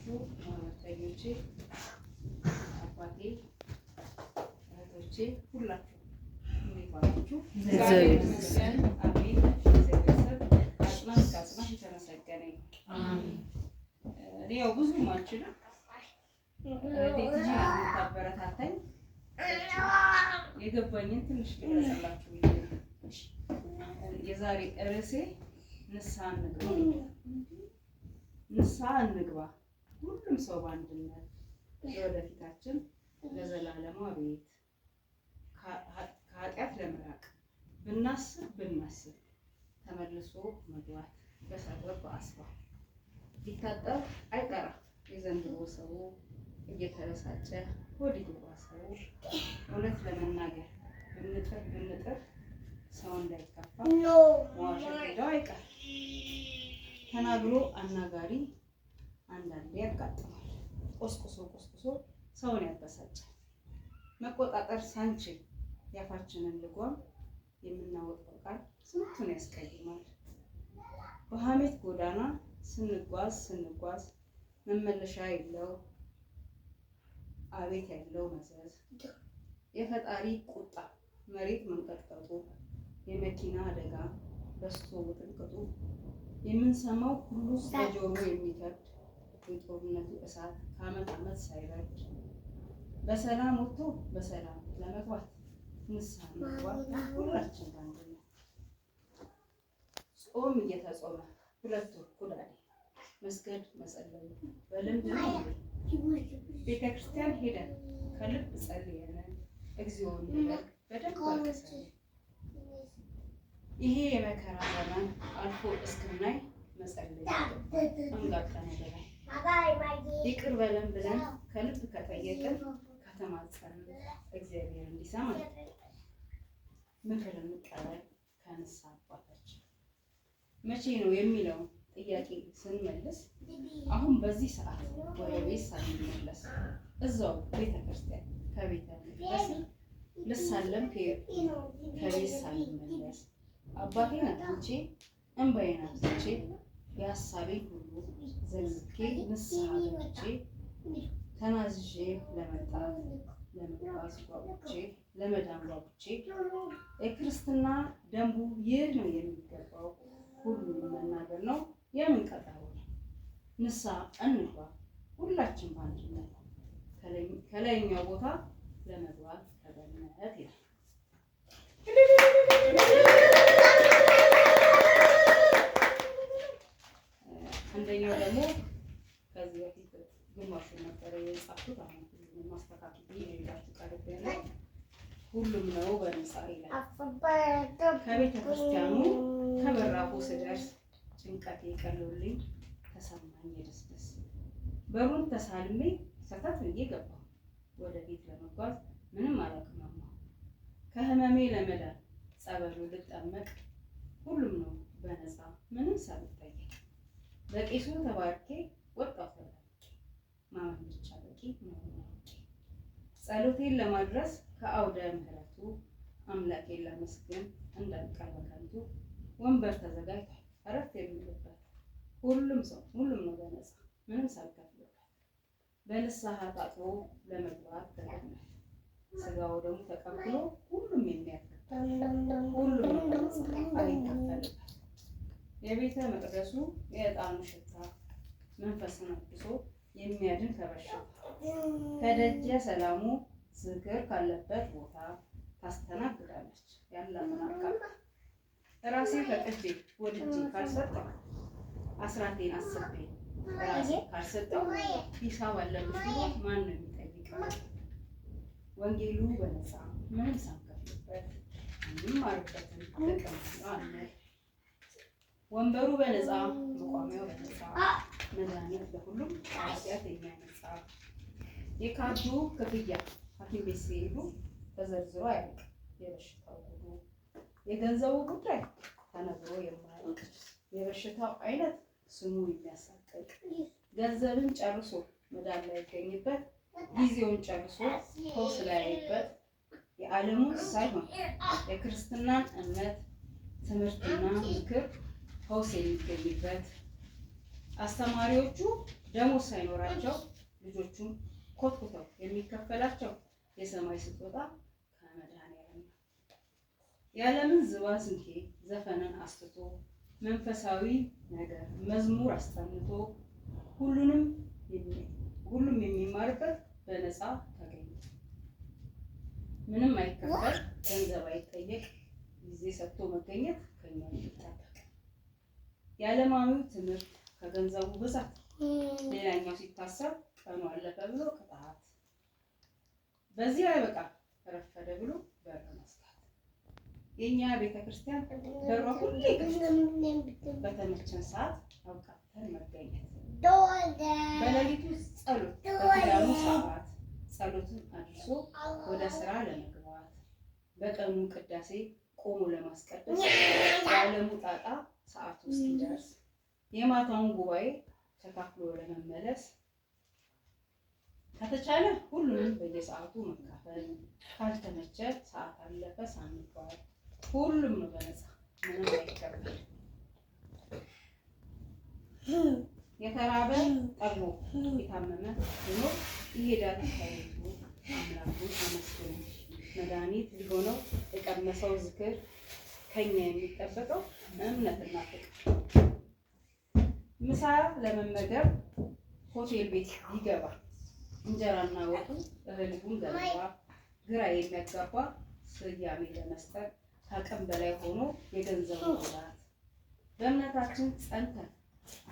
የተከበራችሁ ማህበርተኞቼ፣ አባቴ፣ እህቶቼ ሁላችሁ እንዴት ዋላችሁ? እግዚአብሔር ይመስገን። አሜን። እግዚአብሔር አጽናፍ ከአጽናፍ የተመሰገነ ይሁን። እኔ ያው ብዙም አልችልም። እህቴ የምታበረታታኝ የገባኝን ትንሽ ልገለጽላችሁ። የዛሬ ርዕሴ ንስሐ እንግባ። ንስሐ እንግባ። ሁሉም ሰው በአንድነት ለወደፊታችን ለዘላለሙ ቤት ከኃጢአት ለመራቅ ብናስብ ተመልሶ መግባት በሰበብ በአስፋው ሊታጠብ አይቀርም። የዘንድሮ ሰው እየተረሳጨ ሆድ እየባሰው እውነት ለመናገር ብንጥር ሰው እንዳይከፋ መዋሸት ሄደው አይቀርም። ተናግሮ አናጋሪ አንዳንዴ ያጋጥማል። ቆስቁሶ ሰውን ያበሳጫል። መቆጣጠር ሳንችል ያፋችንን ልጓም የምናወጣው ቃል ስንቱን ያስቀይማል። በሐሜት ጎዳና ስንጓዝ መመለሻ የለው አቤት ያለው መዘዝ። የፈጣሪ ቁጣ መሬት መንቀጥቀጡ፣ የመኪና አደጋ በስቶ ውጥንቅጡ፣ የምንሰማው ሁሉ በጆሮ የሚከብድ የጦርነቱ እሳት ከዓመት ዓመት ሳይበርድ በሰላም ወጥቶ በሰላም ለመግባት ንስሐ መግባት ሁላችን ባንድነት ጾም እየተጾመ ሁለት ወር ኩዳዴ መስገድ መጸለዩ በልምድ ነው። ቤተክርስቲያን ሄደን ከልብ ጸልየን እግዚኦን ይበል በደንብ አልቀሰን። ይሄ የመከራ ዘመን አልፎ እስክናይ መጸለይ አንጋጠነ በላይ ይቅር በለን ብለን ከልብ ከጠየቅን ከተማጸንን እግዚአብሔር እንዲሰማን ምክር እንቀበል ከንስሐ አባታችን። መቼ ነው የሚለው ጥያቄ ስንመልስ አሁን በዚህ ሰዓት ወደ ቤት ሳንመለስ እዛው ቤተክርስቲያን ከቤተ መቅደስ ልሳለም ከቤት ሳንመለስ አባቴን አጥንቼ እንባዬን አብዝቼ የሀሳቤን ሁሉ ዘግዝኬ ንስሐ ገብቼ ተናዝዤ ለመጓዝ ጓጉቼ ለመዳን ጓጉቼ የክርስትና ደንቡ ይህ ነው የሚገባው ሁሉንም መናገር ነው የምንቀጣው። ንስሐ እንግባ ሁላችን በአንድነት ከላይኛው ቦታ ለመግባት ከበነት ይላል። አንደኛው ደግሞ ከዚህ በፊት ግማሹን ነበረ የጻፍኩት። አሁን ሁሉንም ማስተካከል ይሄዳችሁ ቀርብ ያለ ሁሉም ነው በነፃ ይላል። ከቤተ ክርስቲያኑ ከበራፉ ስደርስ ጭንቀቴ ቀሎልኝ ተሰማኝ የደስደስ በሩን ተሳልሜ ሰተት ብዬ ገባሁ ወደ ቤት ለመጓዝ ምንም አላቅማማ ከህመሜ ለመዳን ጸበሉ ልጠመቅ ሁሉም ነው በነፃ ምንም ሳልጠየቅ በቄሱ ተባርኬ ወጣሁ ተባርኬ ማመን ብቻ በቂ ነው። ጸሎቴን ለማድረስ ከአውደ ምሕረቱ አምላኬን ለመስገን እንዳልቀር በከንቱ ወንበር ተዘጋጅቷል እረፍት የሚልበት ሁሉም ነው በነፃ ምንም ሳልከፍልበት በንስሐ ታጥቦ ለመግባት ተገናኝ ስጋው ደግሞ ተቀብሎ ሁሉም የሚያከብር ሁሉም ነው በነፃ አይከፈልበት። የቤተ መቅደሱ የዕጣኑ ሽታ መንፈስን አድሶ የሚያድን ከበሽታ ከደጀ ሰላሙ ዝክር ካለበት ቦታ ታስተናግዳለች ያላትን አካል ራሴ ፈቅጄ ወድጄ ካልሰጠው አስራቴን አስቤ ራሴ ካልሰጠው ሂሳብ አለብኝ ማን ነው የሚጠይቀው? ወንጌሉ በነፃ ምንም ሳንከፍልበት እንማርበትን ጥቅም አለ። ወንበሩ በነፃ መቋሚያው በነፃ መድኃኒት ለሁሉም ኃጢአት የሚያነጻ የካርዱ ክፍያ ሐኪም ቤት ሲሄዱ ተዘርዝሮ አያልቅም የበሽታው ሁሉ የገንዘቡ ጉዳይ ተነግሮ የማያልቅ የበሽታው አይነት ስሙ የሚያሳቅቅ ገንዘብን ጨርሶ መዳን ላይ ይገኝበት ጊዜውን ጨርሶ ፈውስ ላይ ያይበት የዓለሙን ሳይሆን የክርስትናን እምነት ትምህርትና ምክር ፈውስ የሚገኝበት አስተማሪዎቹ ደሞዝ ሳይኖራቸው ልጆቹን ኮትኩተው የሚከፈላቸው የሰማይ ስጦታ ከመድኃኔዓለም ነው። የዓለምን ዝባዝንኬ ዘፈንን አስትቶ መንፈሳዊ ነገር መዝሙር አስጠንቶ ሁሉም የሚማርበት በነፃ ተገኘ። ምንም አይከፈል፣ ገንዘብ አይጠየቅ፣ ጊዜ ሰጥቶ መገኘት ከኛ ይጠበቅ። የዓለማዊው ትምህርት ከገንዘቡ ብዛት ሌላኛው ሲታሰብ ቀኑ አለፈ ብሎ ቅጣት። በዚህ አይበቃ ረፈደ ብሎ በር መዝጋት። የኛ ቤተክርስቲያን በሯ ሁሌ በተመቸን ሰዓት አውቃተን መገኘት። በሌሊቱ ጸሎት በኪዳኑ ሰዓት ጸሎትን አድርሶ ወደ ስራ ለመግባት በቀኑ ቅዳሴ ቆሞ ለማስቀደስ የዓለሙ ጣጣ ሰዓቱ እስኪደርስ የማታውን ጉባኤ ተካፍሎ ለመመለስ ከተቻለ ሁሉንም በየሰዓቱ መካፈል፣ ካልተመቸ ሰዓት አለፈ ሳንባል ሁሉም ነው በነፃ ምንም አይከፈል። የተራበ ጠግቦ የታመመ ሆኖ ይሄዳል ከቤቱ አምላኩን ተመስግኖ። መድኃኒት ሊሆነው የቀመሰው ዝክር ከኛ የሚጠበቀው እምነትና ፍቅር። ምሳ ለመመገብ ሆቴል ቤት ይገባ እንጀራና ወጡ እህሉን ገባ ግራ የሚያጋባ ስያሜ ለመስጠት ከአቅም በላይ ሆኖ የገንዘቡ ብዛት። በእምነታችን ጸንተን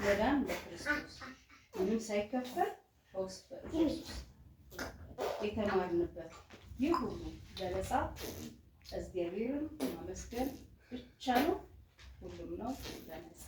መዳን በክርስቶስ ምንም ሳይከፈል ፈውስ በኢየሱስ የተማርንበት ይህ ሁሉ በነፃ እግዚአብሔርን ማመስገን ብቻ ነው። ሁሉም ነው በነፃ።